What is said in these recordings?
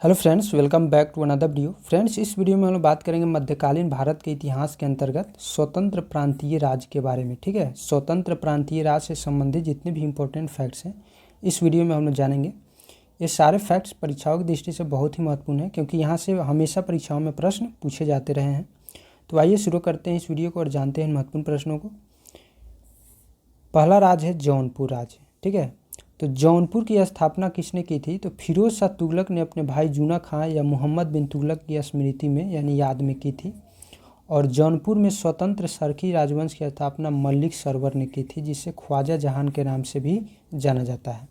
Hello friends, welcome back to another video. Friends, इस video में हम लोग बात करेंगे मध्यकालीन भारत के इतिहास के अंतर्गत स्वतंत्र प्रांतीय राज्य के बारे में। ठीक है, स्वतंत्र प्रांतीय राज्य से संबंधित जितने भी इंपॉर्टेंट फैक्ट्स हैं इस वीडियो में हम लोग जानेंगे। ये सारे फैक्ट्स परीक्षाओं की दृष्टि से बहुत ही महत्वपूर्ण है, क्योंकि यहाँ से हमेशा परीक्षाओं में प्रश्न पूछे जाते रहे हैं। तो आइए शुरू करते हैं इस वीडियो को और जानते हैं महत्वपूर्ण प्रश्नों को। पहला राज्य है जौनपुर राज्य। ठीक है, तो जौनपुर की स्थापना किसने की थी? तो फिरोज शाह तुगलक ने अपने भाई जूना खां या मोहम्मद बिन तुगलक की स्मृति में यानी याद में की थी। और जौनपुर में स्वतंत्र सरकी राजवंश की स्थापना मलिक सरवर ने की थी, जिसे ख्वाजा जहान के नाम से भी जाना जाता है।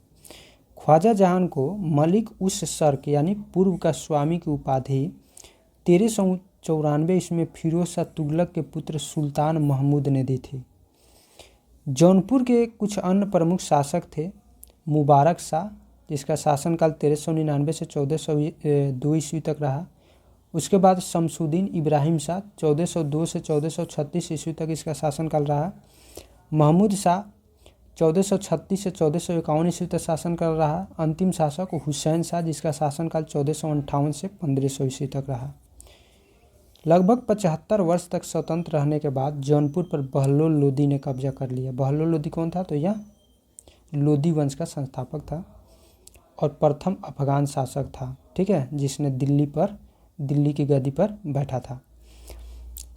ख्वाजा जहान को मलिक उस सर्क यानी पूर्व का स्वामी की उपाधि 1394 ईस्वी में फिरोज शाह तुगलक के पुत्र सुल्तान महमूद ने दी थी। जौनपुर के कुछ अन्य प्रमुख शासक थे। मुबारक शाह, जिसका शासनकाल 1399 से 1402 ईस्वी तक रहा। उसके बाद शमसुद्दीन इब्राहिम शाह 1402 से 1436 ईस्वी तक इसका शासनकाल रहा। महमूद शाह 1436 से 1451 ईस्वी तक शासनकाल रहा। अंतिम शासक हुसैन शाह, जिसका शासनकाल 1458 से 1500 ईस्वी तक रहा। लगभग 75 वर्ष तक स्वतंत्र रहने के बाद जौनपुर पर बहलोल लोदी ने कब्जा कर लिया। बहलोल लोदी कौन था? तो यह लोदी वंश का संस्थापक था और प्रथम अफगान शासक था। ठीक है, जिसने दिल्ली की गद्दी पर बैठा था।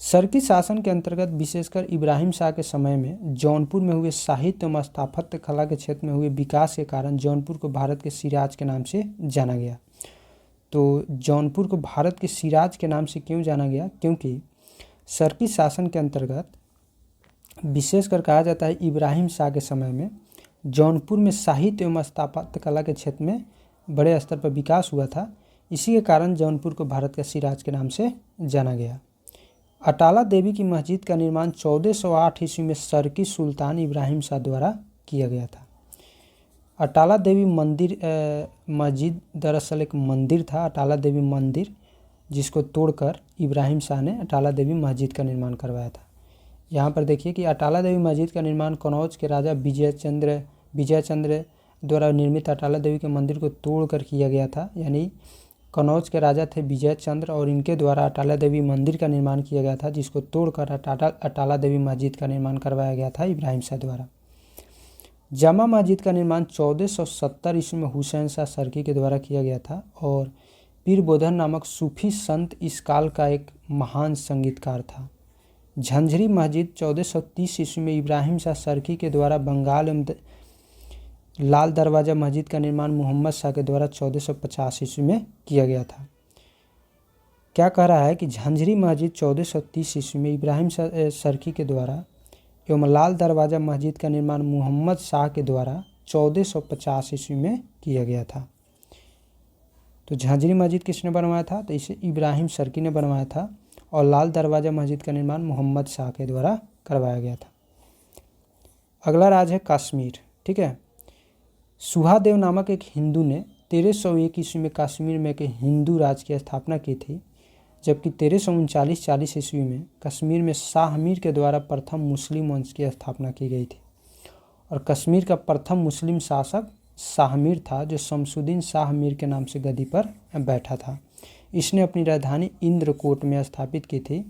सरकी शासन के अंतर्गत विशेषकर इब्राहिम शाह के समय में जौनपुर में हुए साहित्य एवं स्थापत्य कला के क्षेत्र में हुए विकास के कारण जौनपुर को भारत के सिराज के नाम से जाना गया। तो जौनपुर को भारत के सिराज के नाम से क्यों जाना गया? क्योंकि सरकी शासन के अंतर्गत विशेषकर कहा जाता है इब्राहिम शाह के समय में जौनपुर में साहित्य एवं स्थापत्य कला के क्षेत्र में बड़े स्तर पर विकास हुआ था। इसी के कारण जौनपुर को भारत का सिराज के नाम से जाना गया। अटाला देवी की मस्जिद का निर्माण 1408 ईस्वी में सरकी सुल्तान इब्राहिम शाह द्वारा किया गया था। अटाला देवी मस्जिद दरअसल एक मंदिर था, अटाला देवी मंदिर, जिसको तोड़कर इब्राहिम शाह ने अटाला देवी मस्जिद का निर्माण करवाया था। यहाँ पर देखिए कि अटाला देवी मस्जिद का निर्माण कनौज के राजा विजय चंद्र द्वारा निर्मित अटाला देवी के मंदिर को तोड़कर किया गया था। यानी कनौज के राजा थे विजय चंद्र और इनके द्वारा अटाला देवी मंदिर का निर्माण किया गया था, जिसको तोड़कर अटाला देवी मस्जिद का निर्माण करवाया गया था इब्राहिम शाह द्वारा। जामा मस्जिद का निर्माण 1470 ईस्वी में हुसैन शाह सरकी के द्वारा किया गया था। और पीर बोधन नामक सूफी संत इस काल का एक महान संगीतकार था। झंझरी मस्जिद 1430 ईस्वी में इब्राहिम शाह सरकी के द्वारा बंगाल एवं लाल दरवाज़ा मस्जिद का निर्माण मोहम्मद शाह के द्वारा 1450 ईस्वी में किया गया था। क्या कह रहा है कि झंझरी मस्जिद 1430 ईस्वी में इब्राहिम शाह सरकी के द्वारा एवं लाल दरवाज़ा मस्जिद का निर्माण मोहम्मद शाह के द्वारा 1450 ईस्वी में किया गया था। तो झंझरी मस्जिद किसने बनवाया था? तो इसे इब्राहिम सरकी ने बनवाया था। और लाल दरवाज़ा मस्जिद का निर्माण मोहम्मद शाह के द्वारा करवाया गया था। अगला राज्य है कश्मीर। ठीक है, सुहादेव नामक एक हिंदू ने 1301 ईस्वी में कश्मीर में एक हिंदू राज्य की स्थापना की थी, जबकि 1339-40 ईस्वी में कश्मीर में शाह मीर के द्वारा प्रथम मुस्लिम वंश की स्थापना की गई थी। और कश्मीर का प्रथम मुस्लिम शासक शाह मीर था, जो शमसुद्दीन शाह मीर के नाम से गद्दी पर बैठा था। इसने अपनी राजधानी इंद्रकोट में स्थापित की थी,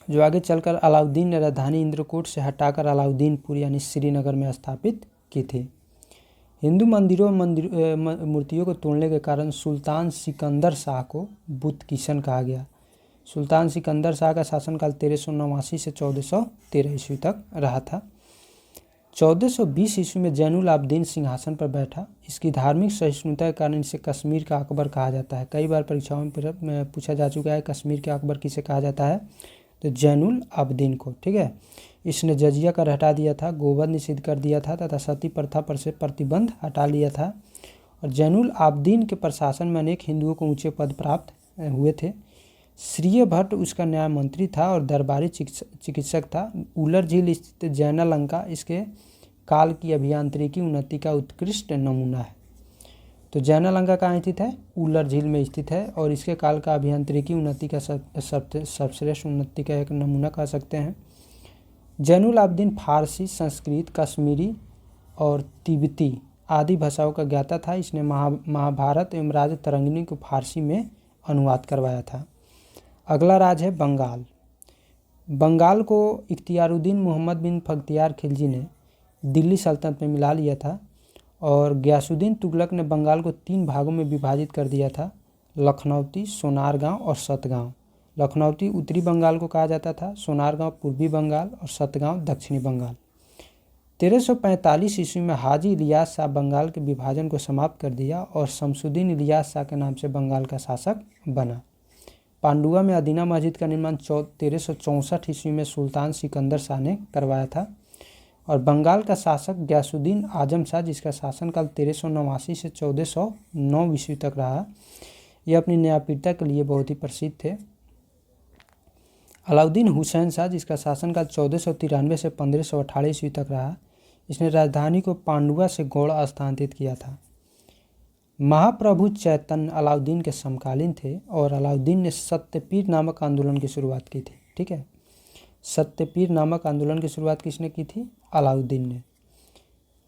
जो आगे चलकर अलाउद्दीन ने राजधानी इंद्रकोट से हटाकर अलाउद्दीनपुर यानी श्रीनगर में स्थापित की थी। हिंदू मंदिरों मूर्तियों को तोड़ने के कारण सुल्तान सिकंदर शाह को बुत किशन कहा गया। सुल्तान सिकंदर शाह का शासनकाल 1389 से 1413 ईस्वी तक रहा था। 1420 ईस्वी में जैनुल आबदीन सिंहासन पर बैठा। इसकी धार्मिक सहिष्णुता के कारण इसे कश्मीर का अकबर कहा जाता है। कई बार परीक्षाओं में पूछा जा चुका है कश्मीर के अकबर किसे कहा जाता है? तो जैनुल आबदीन को। ठीक है, इसने जजिया कर हटा दिया था, गोवध निषिद्ध कर दिया था तथा सती प्रथा पर से प्रतिबंध हटा लिया था। और जैनुल आबदीन के प्रशासन में अनेक हिंदुओं को ऊंचे पद प्राप्त हुए थे। श्रीय भट्ट उसका न्याय मंत्री था और दरबारी चिकित्सक था। उलर झील स्थित जैना लंका इसके काल की अभियांत्रिकी उन्नति का उत्कृष्ट नमूना है। तो जैना लंका कहाँ स्थित है? उलर झील में स्थित है और इसके काल का अभियांत्रिकी उन्नति का सर्वश्रेष्ठ उन्नति का एक नमूना कह सकते हैं। जैनुल आबदीन फारसी, संस्कृत, कश्मीरी और तिब्बती आदि भाषाओं का ज्ञाता था। इसने महाभारत एवं राजतरंगिणी को फारसी में अनुवाद करवाया था। अगला राज्य है बंगाल। बंगाल को इख्तियारुद्दीन मोहम्मद बिन बख्तियार खिलजी ने दिल्ली सल्तनत में मिला लिया था और गयासुद्दीन तुगलक ने बंगाल को 3 भागों में विभाजित कर दिया था, लखनौती, सोनारगांव और सतगांव। लखनौती उत्तरी बंगाल को कहा जाता था, सोनारगांव पूर्वी बंगाल और सतगांव दक्षिणी बंगाल। 1345 ईस्वी में हाजी इलियास शाह बंगाल के विभाजन को समाप्त कर दिया और शमसुद्दीन इलियास शाह के नाम से बंगाल का शासक बना। पांडुआ में अदीना मस्जिद का निर्माण 1364 ईस्वी में सुल्तान सिकंदर शाह ने करवाया था और बंगाल का शासक गयासुद्दीन आजम शाह, जिसका शासनकाल 1389 से 1409 ईस्वी तक रहा, यह अपनी न्यायप्रियता के लिए बहुत ही प्रसिद्ध थे। अलाउद्दीन हुसैन शाह, जिसका शासनकाल 1493 से 1518 ईस्वी तक रहा, इसने राजधानी को पांडुआ से गौड़ स्थानांतरित किया था। महाप्रभु चैतन्य अलाउद्दीन के समकालीन थे और अलाउद्दीन ने सत्यपीर नामक आंदोलन की शुरुआत की थी। ठीक है, सत्यपीर नामक आंदोलन की शुरुआत किसने की थी? अलाउद्दीन ने।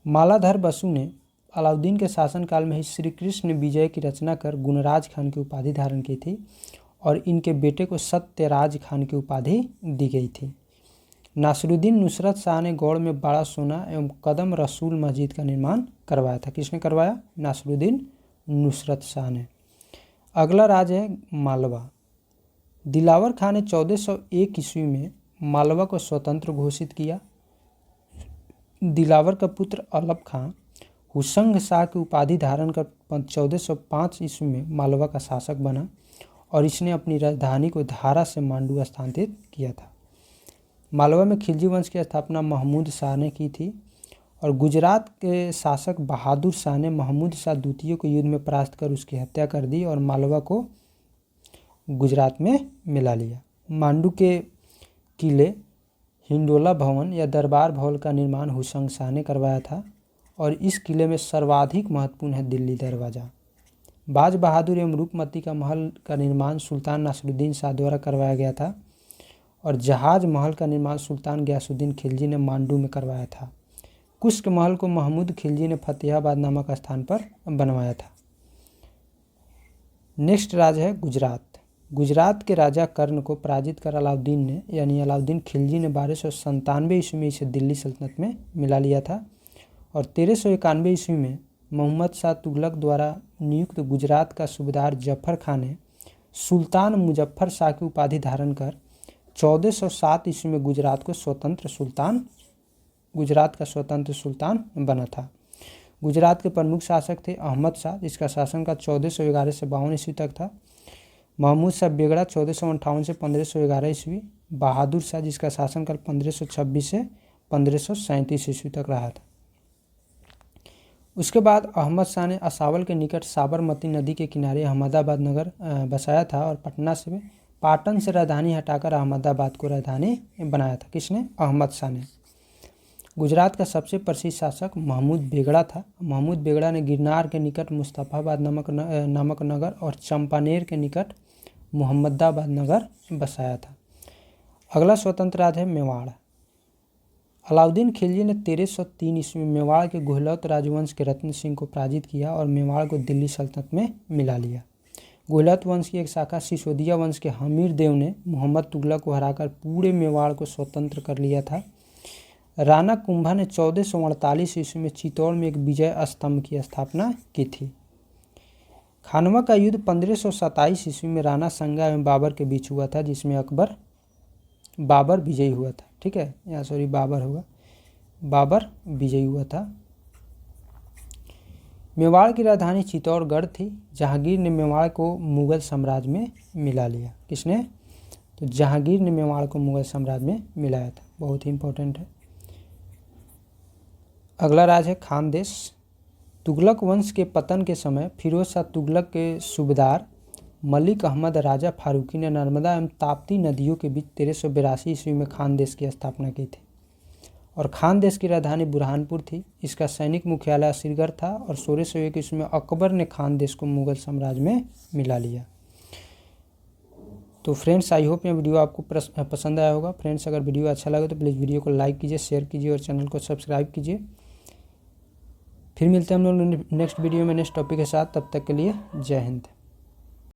मालाधर बसु ने अलाउद्दीन के शासनकाल में ही श्री कृष्ण विजय की रचना कर गुणराज खान की उपाधि धारण की थी और इनके बेटे को सत्यराज खान की उपाधि दी गई थी। नासिरुद्दीन नुसरत शाह ने गौड़ में बड़ा सोना एवं कदम रसूल मस्जिद का निर्माण करवाया था। किसने करवाया? नासिरुद्दीन नुसरत शाह ने। अगला राज्य है मालवा। दिलावर खान ने 1401 ईस्वी में मालवा को स्वतंत्र घोषित किया। दिलावर का पुत्र अलप खां हुसंग शाह की उपाधि धारण कर 1405 ईस्वी में मालवा का शासक बना और इसने अपनी राजधानी को धारा से मांडू स्थानांतरित किया था। मालवा में खिलजी वंश की स्थापना महमूद शाह ने की थी और गुजरात के शासक बहादुर शाह ने महमूद शाह द्वितीय को युद्ध में परास्त कर उसकी हत्या कर दी और मालवा को गुजरात में मिला लिया। मांडू के किले हिंडोला भवन या दरबार भवन का निर्माण हुसंग शाह ने करवाया था और इस किले में सर्वाधिक महत्वपूर्ण है दिल्ली दरवाज़ा। बाज बहादुर एवं रूपमती का महल का निर्माण सुल्तान नासिरुद्दीन शाह द्वारा करवाया गया था और जहाज महल का निर्माण सुल्तान गयासुद्दीन खिलजी ने मांडू में करवाया था। कुश्क महल को महमूद खिलजी ने फतेहाबाद नामक स्थान पर बनवाया था। नेक्स्ट राज्य है गुजरात। गुजरात के राजा कर्ण को पराजित कर अलाउद्दीन ने यानी अलाउद्दीन खिलजी ने 1297 ईस्वी में इसे दिल्ली सल्तनत में मिला लिया था और 1391 ईस्वी में मोहम्मद शाह तुगलक द्वारा नियुक्त गुजरात का सूबेदार जफर खान ने सुल्तान मुजफ्फर शाह की उपाधि धारण कर 1407 ईस्वी में गुजरात का स्वतंत्र सुल्तान बना था। गुजरात के प्रमुख शासक थे अहमद शाह, जिसका शासनकाल 1411 से 52 ईस्वी तक था। महमूद शाह बेगड़ा 1458 से 1511 ईस्वी। बहादुर शाह, जिसका शासनकाल 1526 से 1537 ईस्वी तक रहा था। उसके बाद अहमद शाह ने असावल के निकट साबरमती नदी के किनारे अहमदाबाद नगर बसाया था और पाटन से राजधानी हटाकर अहमदाबाद को राजधानी बनाया था। किसने? अहमद शाह ने। गुजरात का सबसे प्रसिद्ध शासक महमूद बेगड़ा था। महमूद बेगड़ा ने गिरनार के निकट मुस्तफाबाद नामक नगर और चंपानेर के निकट मुहम्मदाबाद नगर बसाया था। अगला स्वतंत्र राज्य है मेवाड़। अलाउद्दीन खिलजी ने 1303 ईस्वी में मेवाड़ के गुहलत राजवंश के रत्न सिंह को पराजित किया और मेवाड़ को दिल्ली सल्तनत में मिला लिया। गुहलत वंश की एक शाखा सिसोदिया वंश के हमीर देव ने मोहम्मद तुगलक को हराकर पूरे मेवाड़ को स्वतंत्र कर लिया था। राणा कुंभा ने 1448 ईस्वी में चित्तौड़ में एक विजय स्तंभ की स्थापना की थी। खानवा का युद्ध 1527 ईस्वी में राणा संगा एवं बाबर के बीच हुआ था, जिसमें बाबर विजयी हुआ था। ठीक है, यहाँ सॉरी बाबर विजयी हुआ था। मेवाड़ की राजधानी चित्तौड़गढ़ थी। जहांगीर ने मेवाड़ को मुगल साम्राज्य में मिला लिया। किसने? तो जहांगीर ने मेवाड़ को मुगल साम्राज्य में मिलाया था। बहुत ही इंपॉर्टेंट है। अगला राज्य है खानदेश। तुगलक वंश के पतन के समय फिरोज शाह तुगलक के सूबेदार मलिक अहमद राजा फारूकी ने नर्मदा एवं ताप्ती नदियों के बीच 1382 ईस्वी में खानदेश की स्थापना की थी और खानदेश की राजधानी बुरहानपुर थी। इसका सैनिक मुख्यालय असरीगढ़ था और 1601 ईस्वी में अकबर ने खानदेश को मुगल साम्राज्य में मिला लिया। तो फ्रेंड्स, आई होप ये वीडियो आपको पसंद आया होगा। फ्रेंड्स, अगर वीडियो अच्छा लगे तो प्लीज़ वीडियो को लाइक कीजिए, शेयर कीजिए और चैनल को सब्सक्राइब कीजिए। फिर मिलते हैं हम लोग नेक्स्ट वीडियो में नेक्स्ट टॉपिक के साथ। तब तक के लिए जय हिंद।